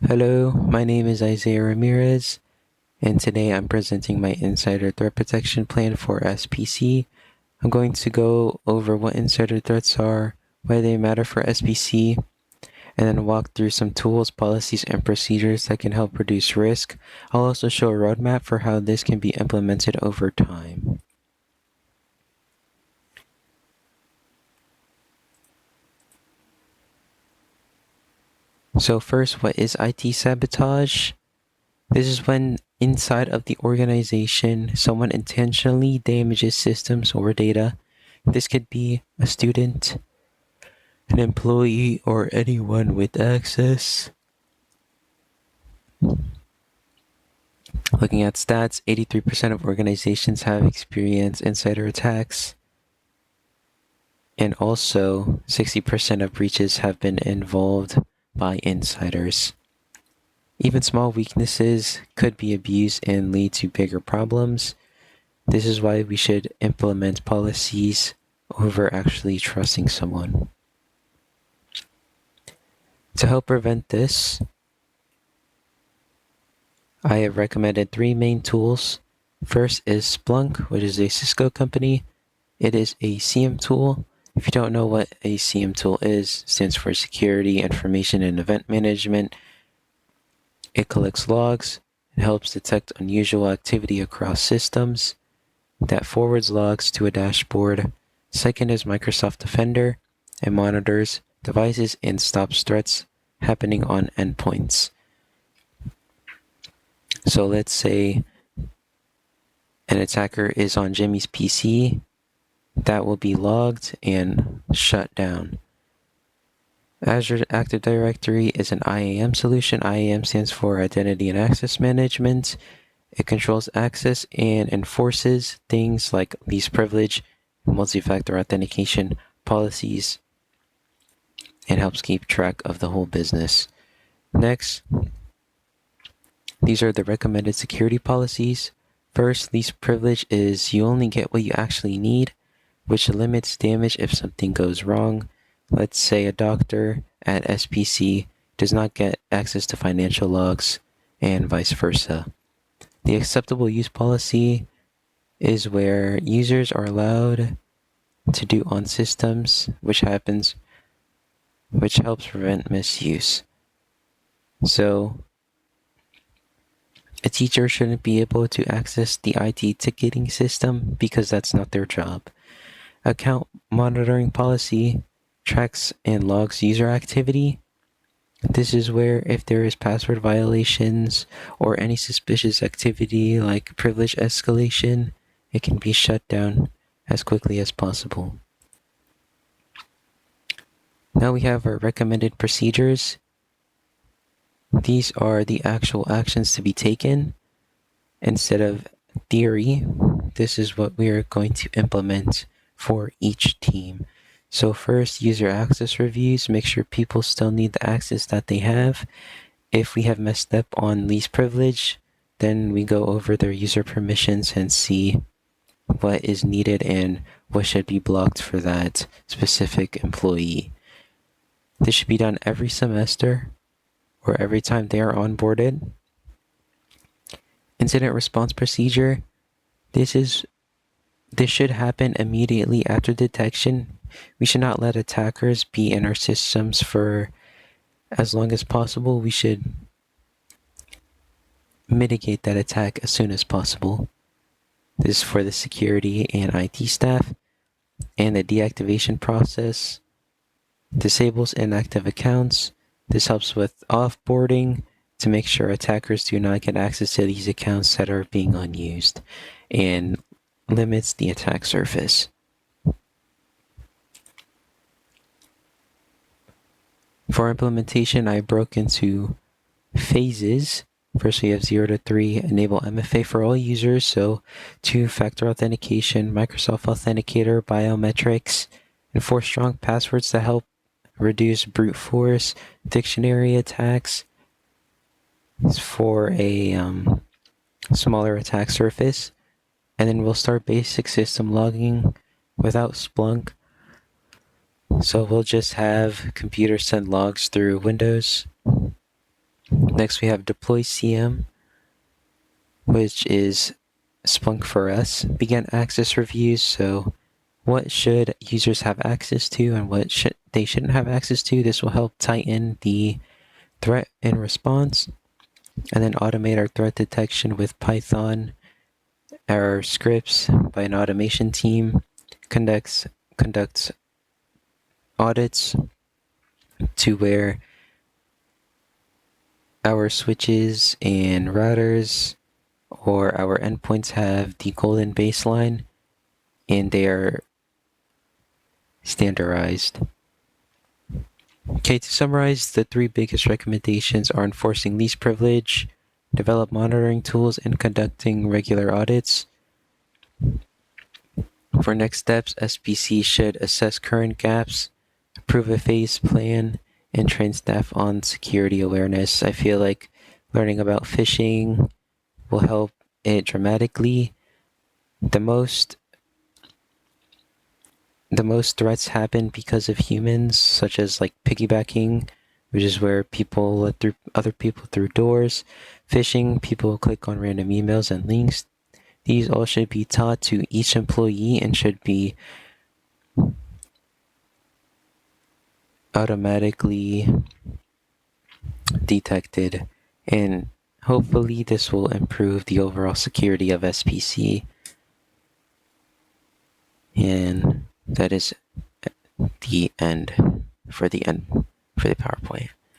Hello, my name is Isaiah Ramirez, and today I'm presenting my Insider Threat Protection Plan for SPC. I'm going to go over what insider threats are, why they matter for SPC, and then walk through some tools, policies, and procedures that can help reduce risk. I'll also show a roadmap for how this can be implemented over time. So first, what is IT sabotage? This is when inside of the organization, someone intentionally damages systems or data. This could be a student, an employee, or anyone with access. Looking at stats, 83% of organizations have experienced insider attacks. And also, 60% of breaches have been involved by insiders. Even small weaknesses could be abused and lead to bigger problems. This is why we should implement policies over actually trusting someone. To help prevent this, I have recommended 3 main tools. First is Splunk, which is a Cisco company. It is a CM tool. If you don't know what a CM tool is, it stands for Security, Information, and Event Management. It collects logs and helps detect unusual activity across systems. That forwards logs to a dashboard. Second is Microsoft Defender. It monitors devices and stops threats happening on endpoints. So let's say an attacker is on Jimmy's PC. That will be logged and shut down. Azure Active Directory is an IAM solution. IAM stands for Identity and Access Management. It controls access and enforces things like least privilege, multi-factor authentication policies, and helps keep track of the whole business. Next, these are the recommended security policies. First, least privilege is you only get what you actually need, which limits damage if something goes wrong. Let's say a doctor at SPC does not get access to financial logs, and vice versa. The acceptable use policy is where users are allowed to do on systems, which helps prevent misuse. So, a teacher shouldn't be able to access the IT ticketing system because that's not their job. Account monitoring policy tracks and logs user activity. This is where if there is password violations or any suspicious activity like privilege escalation, it can be shut down as quickly as possible. Now we have our recommended procedures. These are the actual actions to be taken. Instead of theory, this is what we are going to implement for each team. So first, user access reviews. Make sure people still need the access that they have. If we have messed up on least privilege, then we go over their user permissions and see what is needed and what should be blocked for that specific employee. This should be done every semester or every time they are onboarded. Incident response procedure. This should happen immediately after detection. We should not let attackers be in our systems for as long as possible. We should mitigate that attack as soon as possible. This is for the security and IT staff. And the deactivation process disables inactive accounts. This helps with offboarding to make sure attackers do not get access to these accounts that are being unused and limits the attack surface. For implementation, I broke into phases. First, we have 0 to 3, enable MFA for all users. So 2-factor authentication, Microsoft Authenticator, biometrics, enforce strong passwords to help reduce brute force, dictionary attacks for a smaller attack surface. And then we'll start basic system logging without Splunk. So we'll just have computers send logs through Windows. Next, we have deploy CM, which is Splunk for us. Begin access reviews. So what should users have access to and what they shouldn't have access to. This will help tighten the threat and response, and then automate our threat detection with Python. Our scripts by an automation team conducts audits to where our switches and routers or our endpoints have the golden baseline and they are standardized. Okay, to summarize, the three biggest recommendations are enforcing least privilege, develop monitoring tools, and conducting regular audits. For next steps, SPC should assess current gaps, approve a phase plan, and train staff on security awareness. I feel like learning about phishing will help it dramatically. The most threats happen because of humans, such as like piggybacking, which is where people let through other people through doors. Phishing, people click on random emails and links. These all should be taught to each employee and should be automatically detected. And hopefully this will improve the overall security of SPC. And that is the end for the PowerPoint.